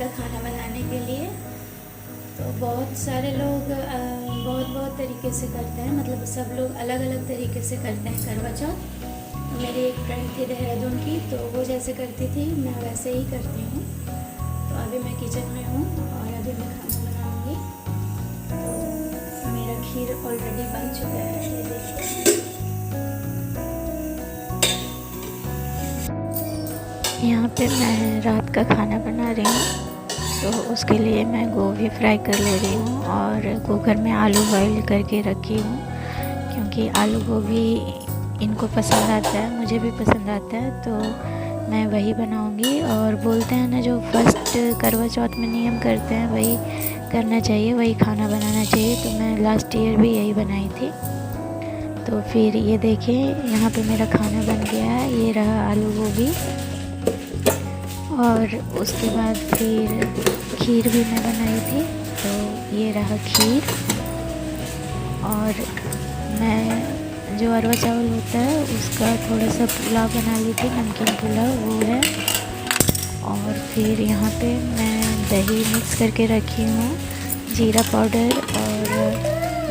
का खाना बनाने के लिए। तो बहुत सारे लोग बहुत तरीके से करते हैं, मतलब सब लोग अलग अलग तरीके से करते हैं करवा चौथ। तो मेरी एक फ्रेंड थी देहरादून की, तो वो जैसे करती थी मैं वैसे ही करती हूँ। तो अभी मैं किचन में हूँ और अभी मैं खाना बनाऊँगी। तो मेरा खीर ऑलरेडी बन चुका है, ये देखिए। यहाँ पे मैं रात का खाना बना रही हूँ, तो उसके लिए मैं गोभी फ्राई कर ले रही हूँ और कुकर में आलू बॉईल करके रखी हूँ, क्योंकि आलू गोभी इनको पसंद आता है, मुझे भी पसंद आता है, तो मैं वही बनाऊँगी। और बोलते हैं ना, जो फर्स्ट करवा चौथ में नियम करते हैं वही करना चाहिए, वही खाना बनाना चाहिए। तो मैं लास्ट ईयर भी यही बनाई थी। तो फिर ये देखिए, यहाँ पे मेरा खाना बन गया है। ये रहा आलू गोभी, और उसके बाद फिर खीर भी मैं बनाई थी। तो ये रहा खीर, और मैं जो अरवा चावल होता है उसका थोड़ा सा पुलाव बना ली थी, नमकीन पुलाव, वो है। और फिर यहाँ पे मैं दही मिक्स करके रखी हूँ जीरा पाउडर और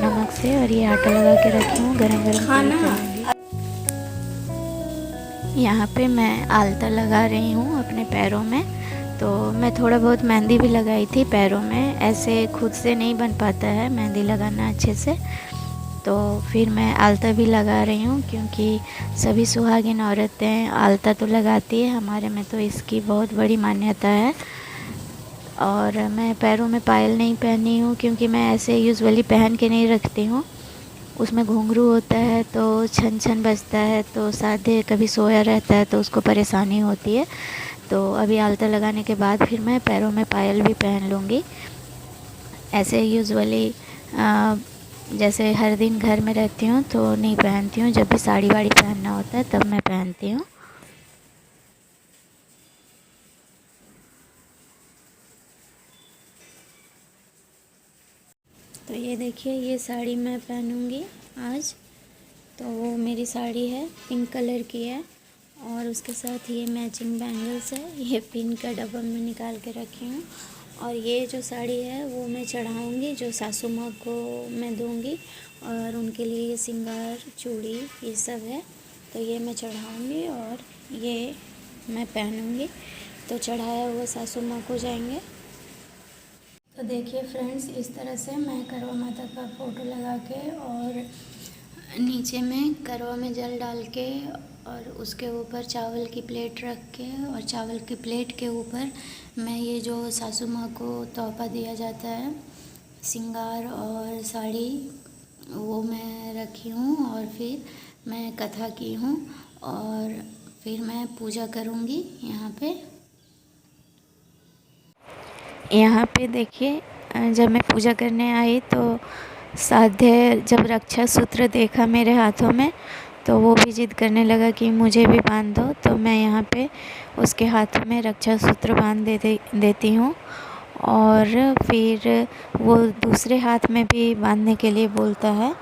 नमक से, और ये आटा लगा के रखी हूँ गरम गरम खाना। यहाँ पे मैं आलता लगा रही हूँ अपने पैरों में। तो मैं थोड़ा बहुत मेहंदी भी लगाई थी पैरों में, ऐसे खुद से नहीं बन पाता है मेहंदी लगाना अच्छे से। तो फिर मैं आलता भी लगा रही हूँ, क्योंकि सभी सुहागिन औरतें आलता तो लगाती है, हमारे में तो इसकी बहुत बड़ी मान्यता है। और मैं पैरों में पायल नहीं पहनी हूँ, क्योंकि मैं ऐसे यूजुअली पहन के नहीं रखती हूँ। उसमें घुंघरू होता है तो छन छन बजता है, तो साधे कभी सोया रहता है तो उसको परेशानी होती है। तो अभी आलता लगाने के बाद फिर मैं पैरों में पायल भी पहन लूँगी। ऐसे यूजुअली जैसे हर दिन घर में रहती हूँ तो नहीं पहनती हूँ, जब भी साड़ी वाड़ी पहनना होता है तब मैं पहनती हूँ। तो ये देखिए, ये साड़ी मैं पहनूँगी आज। तो वो मेरी साड़ी है, पिंक कलर की है, और उसके साथ ये मैचिंग बैंगल्स है। ये पिन का डब्बा में निकाल के रखी हूँ। और ये जो साड़ी है वो मैं चढ़ाऊँगी, जो सासू माँ को मैं दूँगी, और उनके लिए ये सिंगार चूड़ी ये सब है। तो ये मैं चढ़ाऊँगी और ये मैं पहनूँगी। तो चढ़ाया हुआ सासू माँ को जाएंगे। तो देखिए फ्रेंड्स, इस तरह से मैं करवा माता का फ़ोटो लगा के, और नीचे में करवा में जल डाल के, और उसके ऊपर चावल की प्लेट रख के, और चावल की प्लेट के ऊपर मैं ये जो सासू माँ को तोहफ़ा दिया जाता है, सिंगार और साड़ी, वो मैं रखी हूँ। और फिर मैं कथा की हूँ, और फिर मैं पूजा करूँगी यहाँ पे देखिए, जब मैं पूजा करने आई तो साध्य जब रक्षा सूत्र देखा मेरे हाथों में, तो वो भी ज़िद करने लगा कि मुझे भी बांध दो। तो मैं यहाँ पे उसके हाथों में रक्षा सूत्र बांध देती हूँ, और फिर वो दूसरे हाथ में भी बांधने के लिए बोलता है।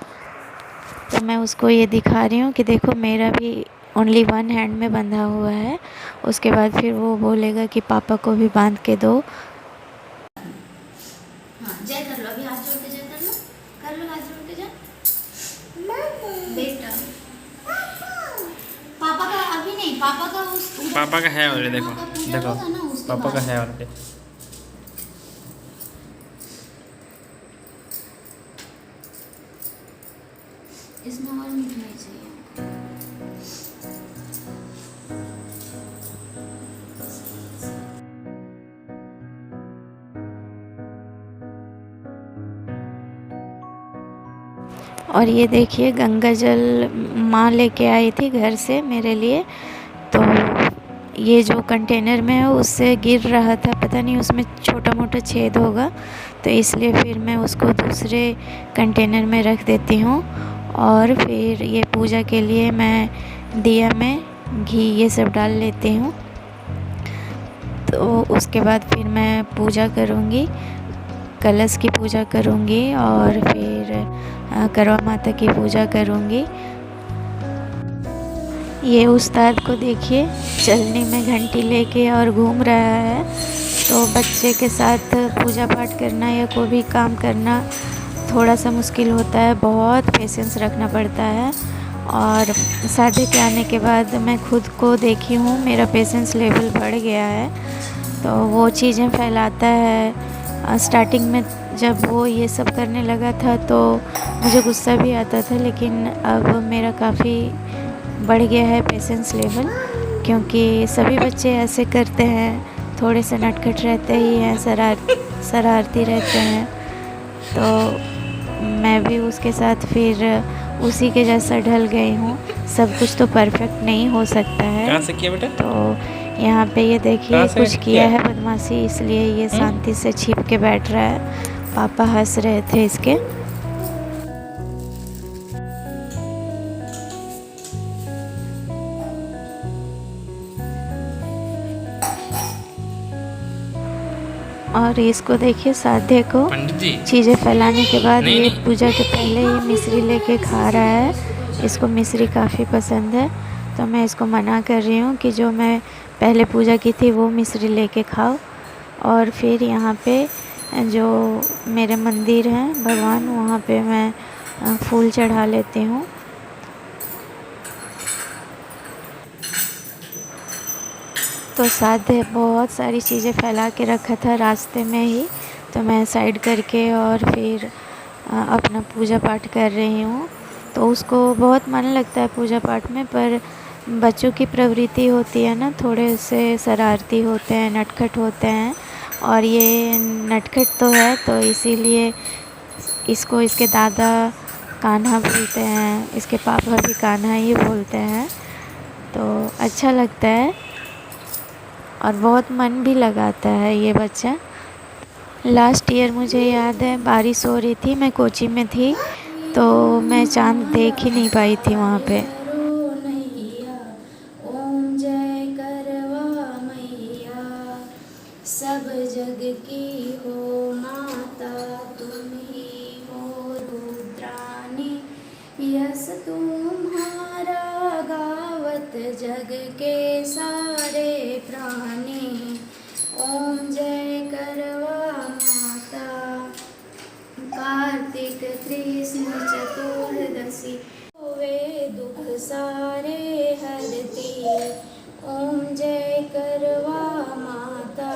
तो मैं उसको ये दिखा रही हूँ कि देखो, मेरा भी ओनली वन हैंड में बंधा हुआ है। उसके बाद फिर वो बोलेगा कि पापा को भी बांध के दो। जय कर लो, अभी हाथ जोड़ के जय कर लो हाथ जोड़ के जय। बेटा पापा का अभी नहीं, पापा का पापा का है ऑलरेडी, देखो देखो पापा का है ऑलरेडी। इसमें और मिठाई चाहिए। और ये देखिए, गंगा जल माँ लेके आई थी घर से मेरे लिए। तो ये जो कंटेनर में है उससे गिर रहा था, पता नहीं उसमें छोटा मोटा छेद होगा, तो इसलिए फिर मैं उसको दूसरे कंटेनर में रख देती हूँ। और फिर ये पूजा के लिए मैं दिया में घी ये सब डाल लेती हूँ। तो उसके बाद फिर मैं पूजा करूँगी, कलश की पूजा करूँगी, और फिर करवा माता की पूजा करूँगी। ये उस्ताद को देखिए, चलने में घंटी लेके और घूम रहा है। तो बच्चे के साथ पूजा पाठ करना या कोई भी काम करना थोड़ा सा मुश्किल होता है, बहुत पेशेंस रखना पड़ता है। और शादी के आने के बाद मैं खुद को देखी हूँ, मेरा पेशेंस लेवल बढ़ गया है। तो वो चीज़ें फैलाता है। स्टार्टिंग में जब वो ये सब करने लगा था तो मुझे गुस्सा भी आता था, लेकिन अब मेरा काफ़ी बढ़ गया है पेशेंस लेवल, क्योंकि सभी बच्चे ऐसे करते हैं, थोड़े से नटखट रहते ही हैं, शरारती रहते हैं। तो मैं भी उसके साथ फिर उसी के जैसा ढल गई हूँ। सब कुछ तो परफेक्ट नहीं हो सकता है। कहाँ से किया बेटा? तो यहाँ पे ये देखिए कुछ किया है बदमाशी, इसलिए ये शांति से छिप के बैठ रहा है। पापा हंस रहे थे इसके। और इसको देखिए, साधे को पंडित जी चीज़ें फैलाने के बाद नहीं, ये नहीं। पूजा के पहले ही मिश्री लेके खा रहा है। इसको मिश्री काफ़ी पसंद है, तो मैं इसको मना कर रही हूँ कि जो मैं पहले पूजा की थी वो मिश्री लेके खाओ। और फिर यहाँ पे जो मेरे मंदिर हैं भगवान, वहाँ पे मैं फूल चढ़ा लेती हूँ। तो साधे बहुत सारी चीज़ें फैला के रखा था रास्ते में ही, तो मैं साइड करके और फिर अपना पूजा पाठ कर रही हूँ। तो उसको बहुत मन लगता है पूजा पाठ में, पर बच्चों की प्रवृत्ति होती है ना, थोड़े से शरारती होते हैं, नटखट होते हैं। और ये नटखट तो है, तो इसीलिए इसको इसके दादा कान्हा बोलते हैं, इसके पापा भी कान्हा ही बोलते हैं। तो अच्छा लगता है और बहुत मन भी लगाता है ये बच्चा। लास्ट ईयर मुझे याद है बारिश हो रही थी, मैं कोची में थी, तो मैं चांद देख ही नहीं पाई थी वहाँ पे। ओम जय करवा मैया, सब जग की हो माता, तुम ही हो रुद्राणी, यस तुम्हारा गावत जग के सारे प्राणी। ओम जय करवा माता, कार्तिक कृष्ण चतुर्दशी, वे दुख सारे हरती। ओम जय करवा माता,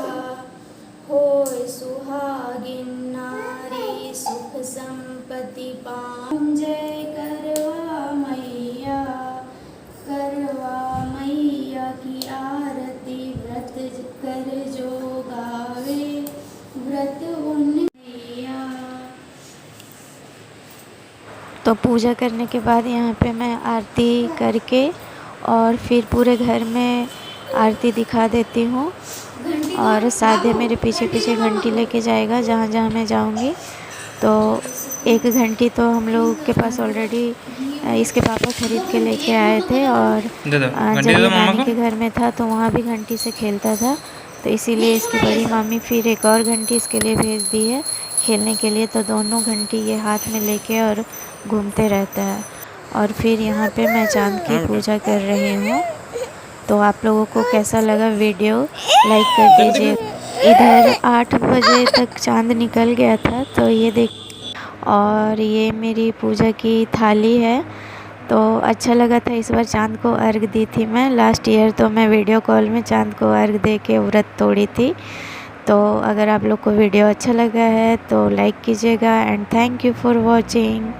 होय सुहागिन नारी, सुख संपत्ति पाओ। ओम जय करवा मैया, करवा मैया की आरती, व्रत कर जो गावे, व्रत उन मैया। तो पूजा करने के बाद यहाँ पे मैं आरती करके और फिर पूरे घर में आरती दिखा देती हूँ। और साधे मेरे पीछे पीछे घंटी लेके जाएगा जहाँ जहाँ मैं जाऊँगी। तो एक घंटी तो हम लोगों के पास ऑलरेडी इसके पापा ख़रीद के लेके आए थे, और जब ये नानी के घर में था तो वहाँ भी घंटी से खेलता था, तो इसीलिए इसकी बड़ी मामी फिर एक और घंटी इसके लिए भेज दी है खेलने के लिए। तो दोनों घंटी ये हाथ में लेके और घूमते रहता है। और फिर यहाँ पे मैं चांद की पूजा कर रही हूँ। तो आप लोगों को कैसा लगा वीडियो, लाइक कर दीजिए। इधर 8 बजे तक चांद निकल गया था, तो ये देख। और ये मेरी पूजा की थाली है। तो अच्छा लगा था, इस बार चांद को अर्घ दी थी मैं। लास्ट ईयर तो मैं वीडियो कॉल में चांद को अर्घ दे के व्रत तोड़ी थी। तो अगर आप लोग को वीडियो अच्छा लगा है तो लाइक कीजिएगा, and thank you for watching.